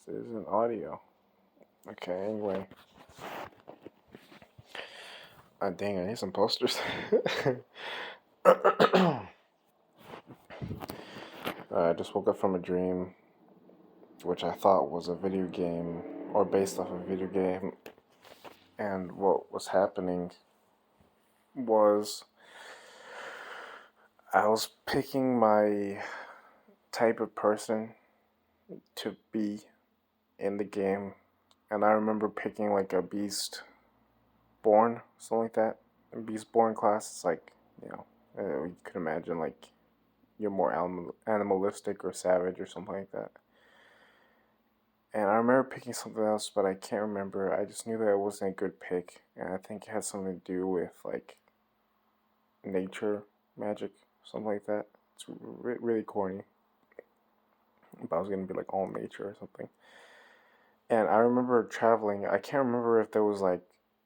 This is an audio. Okay, anyway. Dang, I need some posters. I just woke up from a dream, which I thought was a video game, or based off a video game. And what was happening was I was picking my type of person to be in the game. And I remember picking like a Beast Born, something like that. Beast Born class, it's like, you could imagine like you're more animalistic or savage or something like that. And I remember picking something else, but I can't remember. I just knew that it wasn't a good pick, and I think it had something to do with like nature, magic, something like that. It's really corny, but I was gonna be like all nature or something. And I remember traveling. I can't remember if there was like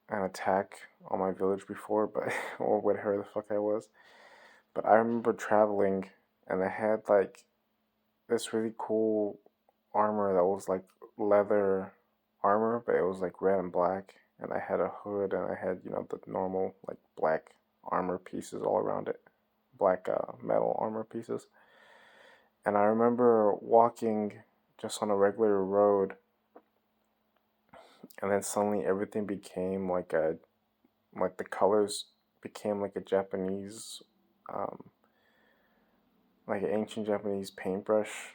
an attack on my village before, but or whatever the fuck I was. But I remember traveling, and I had like this really cool armor that was like leather armor, but it was like red and black. And I had a hood, and I had the normal like black armor pieces all around it, black metal armor pieces. And I remember walking just on a regular road, and then suddenly everything became like the colors became like a Japanese, um, like an ancient Japanese paintbrush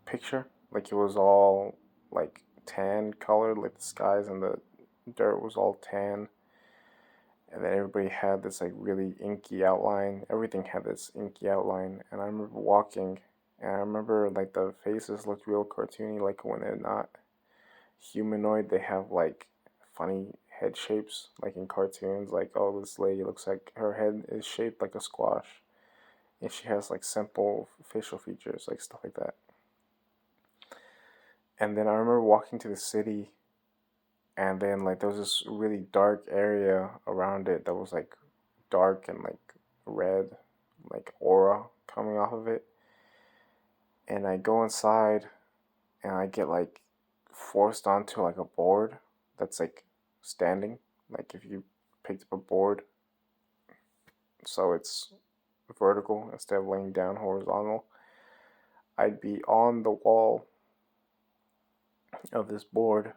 picture. Like it was all like tan colored, like the skies and the dirt was all tan. And then everybody had this like really inky outline. Everything had this inky outline. And I remember walking, and I remember like the faces looked real cartoony, like when they're not humanoid, they have like funny head shapes, like in cartoons. Like, oh, this lady looks like her head is shaped like a squash, and she has like simple facial features, like stuff like that. And then I remember walking to the city, and then like there was this really dark area around it that was like dark and like red, like aura coming off of it. And I go inside, and I get like forced onto like a board that's like standing. Like if you picked up a board, so it's vertical instead of laying down horizontal, I'd be on the wall of this board,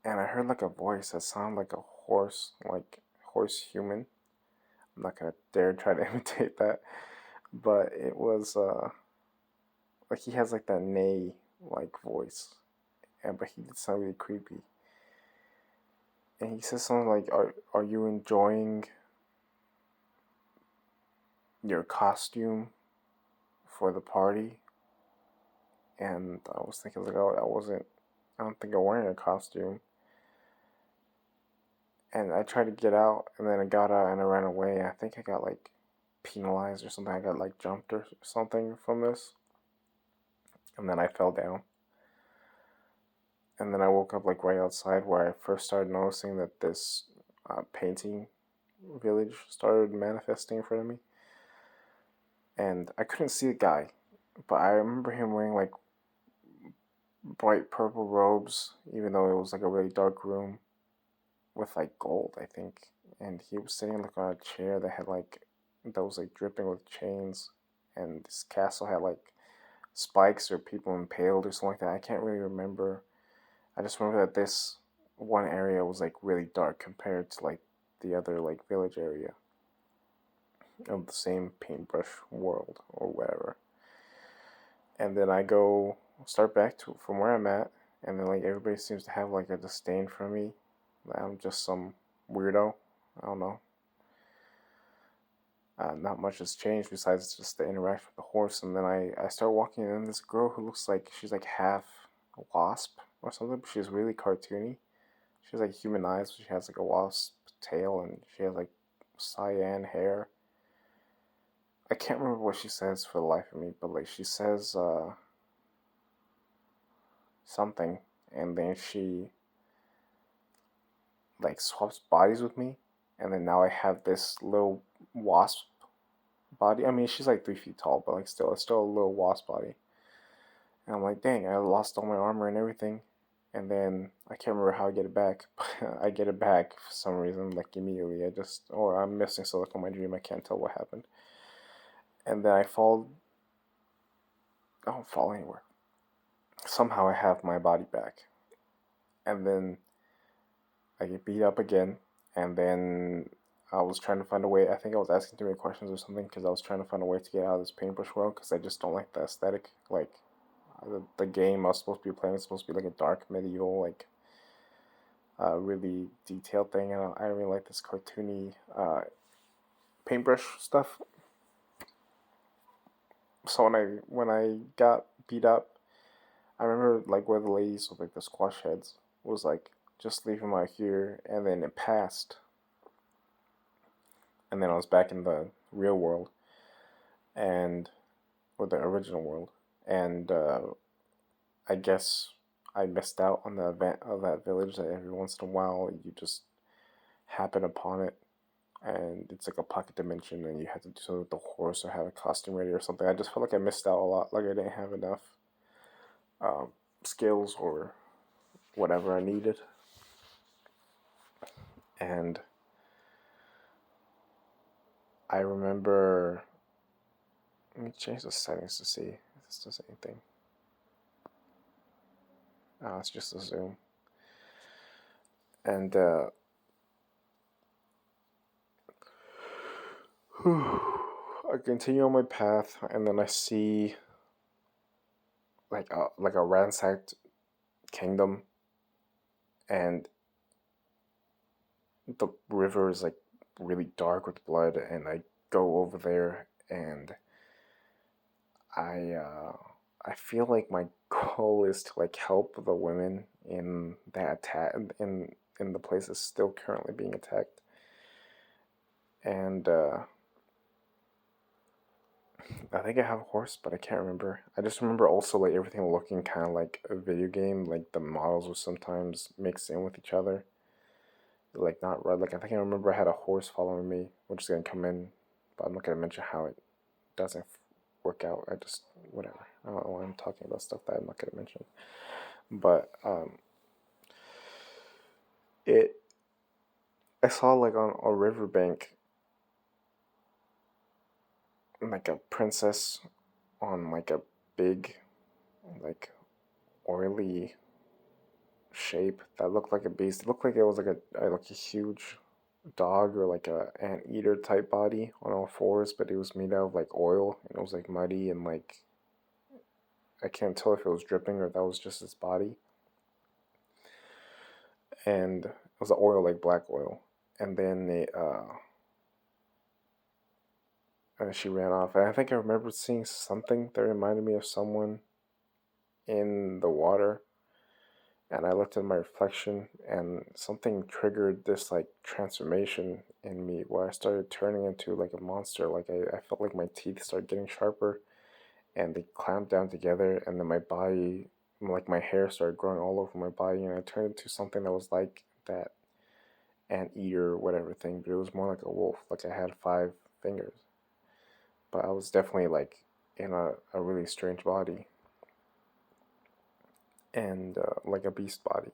and I heard like a voice that sounded like a horse, like horse human. I'm not gonna dare try to imitate that, but it was like he has like that neigh like voice, and but he did sound really creepy. And he says something like, "Are you enjoying your costume for the party?" And I was thinking like, "Oh, I don't think I'm wearing a costume." And I tried to get out, and then I got out and I ran away. I think I got like penalized or something. I got like jumped or something from this, and then I fell down. And then I woke up like right outside where I first started noticing that this painting village started manifesting in front of me. And I couldn't see the guy, but I remember him wearing like bright purple robes, even though it was like a really dark room with like gold, I think. And he was sitting like on a chair that was like dripping with chains, and this castle had like spikes or people impaled or something like that. I can't really remember. I just remember that this one area was like really dark compared to like the other like village area of the same paintbrush world or whatever. And then I go start back to from where I'm at, and then like everybody seems to have like a disdain for me. I'm just some weirdo. I don't know. Not much has changed besides just the interaction with the horse. And then I start walking, and this girl who looks like she's like half wasp or something, but she's really cartoony. She has like human eyes, but she has like a wasp tail, and she has like cyan hair. I can't remember what she says for the life of me, but like she says something, and then she like swaps bodies with me, and then now I have this little wasp body. I mean, she's like 3 feet tall, but like still, it's still a little wasp body. And I'm like, dang, I lost all my armor and everything. And then I can't remember how I get it back. But I get it back for some reason, like immediately. Or I'm missing Silica in my dream. I can't tell what happened. And then I don't fall anywhere. Somehow I have my body back. And then I get beat up again. And then I was trying to find a way. I think I was asking too many questions or something because I was trying to find a way to get out of this paintbrush world because I just don't like the aesthetic. Like, the game I was supposed to be playing was supposed to be like a dark medieval, like really detailed thing, and I really like this cartoony paintbrush stuff. So when I got beat up, I remember like where the ladies with like the squash heads was like just leave him out here, and then it passed, and then I was back in the real world, and or the original world, and I guess I missed out on the event of that village that every once in a while you just happen upon it, and it's like a pocket dimension, and you have to do something with the horse or have a costume ready or something. I just felt like I missed out a lot, like I didn't have enough um, skills or whatever I needed. And I remember, let me change the settings to see if this does anything. Oh, it's just a zoom. And I continue on my path, and then I see like a ransacked kingdom, and the river is like really dark with blood, and I go over there, and I uh, I feel like my goal is to like help the women in that attack in the place that's still currently being attacked, and I think I have a horse, but I can't remember. I just remember also like everything looking kind of like a video game, like the models were sometimes mixed in with each other, like not red. Like I think I remember I had a horse following me, which is gonna come in, but I'm not gonna mention how it doesn't work out. I just whatever. I don't know why I'm talking about stuff that I'm not gonna mention. But it I saw like on a riverbank like a princess on like a big like oily shape that looked like a beast. It looked like it was like a huge dog or like a anteater type body on all fours, but it was made out of like oil, and it was like muddy, and like I can't tell if it was dripping or that was just its body. And it was oil, like black oil. And then she ran off. And I think I remember seeing something that reminded me of someone in the water. And I looked at my reflection, and something triggered this like transformation in me where I started turning into like a monster. Like I felt like my teeth started getting sharper, and they clamped down together, and then my body, like my hair started growing all over my body, and I turned into something that was like that anteater whatever thing, but it was more like a wolf. Like I had 5 fingers, but I was definitely like in a really strange body, and like a beast body.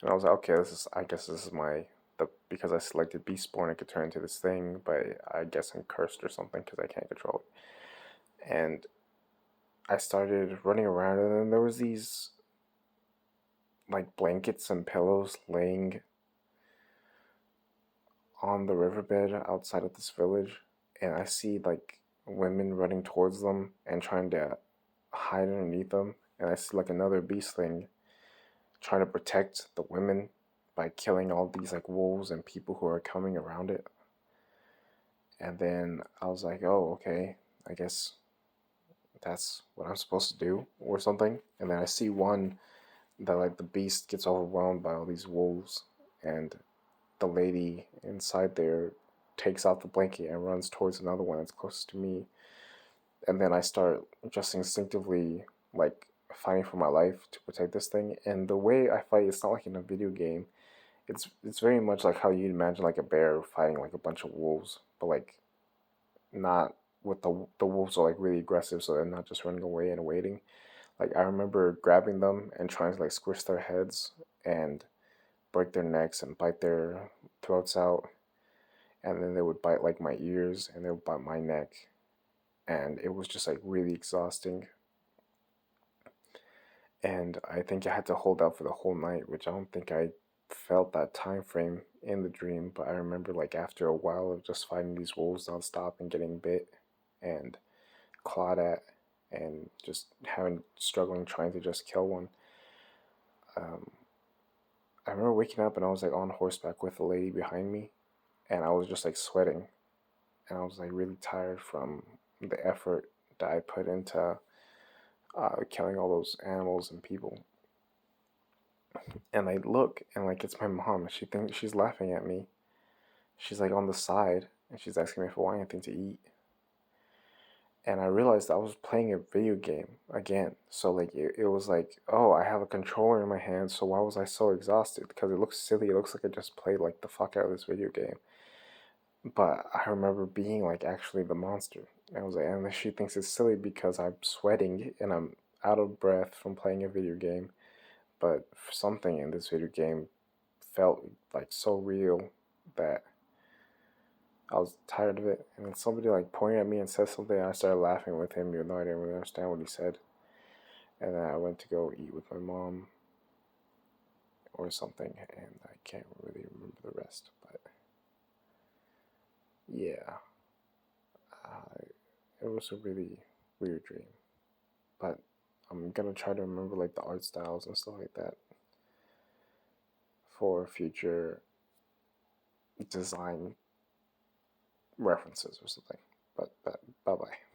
And I was like, okay, I guess this is my the because I selected Beastborn, I could turn into this thing, but I guess I'm cursed or something because I can't control it. And I started running around, and then there was these like blankets and pillows laying on the riverbed outside of this village, and I see like women running towards them and trying to hide underneath them, and I see like another beast thing trying to protect the women by killing all these like wolves and people who are coming around it. And then I was like, oh, okay, I guess that's what I'm supposed to do or something. And then I see one that like the beast gets overwhelmed by all these wolves, and the lady inside there takes out the blanket and runs towards another one that's closest to me. And then I start just instinctively like fighting for my life to protect this thing. And the way I fight, it's not like in a video game. It's very much like how you'd imagine like a bear fighting like a bunch of wolves, but like not with the wolves are like really aggressive, so they're not just running away and waiting. Like I remember grabbing them and trying to like squish their heads and break their necks and bite their throats out, and then they would bite like my ears and they would bite my neck, and it was just like really exhausting. And I think I had to hold out for the whole night, which I don't think I felt that time frame in the dream, but I remember like after a while of just fighting these wolves nonstop and getting bit and clawed at and just having struggling trying to just kill one. Um, I remember waking up and I was like on horseback with a lady behind me, and I was just like sweating, and I was like really tired from the effort that I put into killing all those animals and people. And I look and like it's my mom. She thinks she's laughing at me. She's like on the side and she's asking me if I want anything to eat. And I realized I was playing a video game again. So like it was like, oh, I have a controller in my hand, so why was I so exhausted? Because it looks silly. It looks like I just played like the fuck out of this video game. But I remember being like actually the monster. And I was like, and she thinks it's silly because I'm sweating and I'm out of breath from playing a video game. But something in this video game felt like so real that I was tired of it. And then somebody like pointed at me and said something, and I started laughing with him, even though I didn't really understand what he said. And then I went to go eat with my mom or something, and I can't really remember the rest. But yeah, uh, it was a really weird dream. But I'm gonna try to remember like the art styles and stuff like that for future design references or something. But bye bye.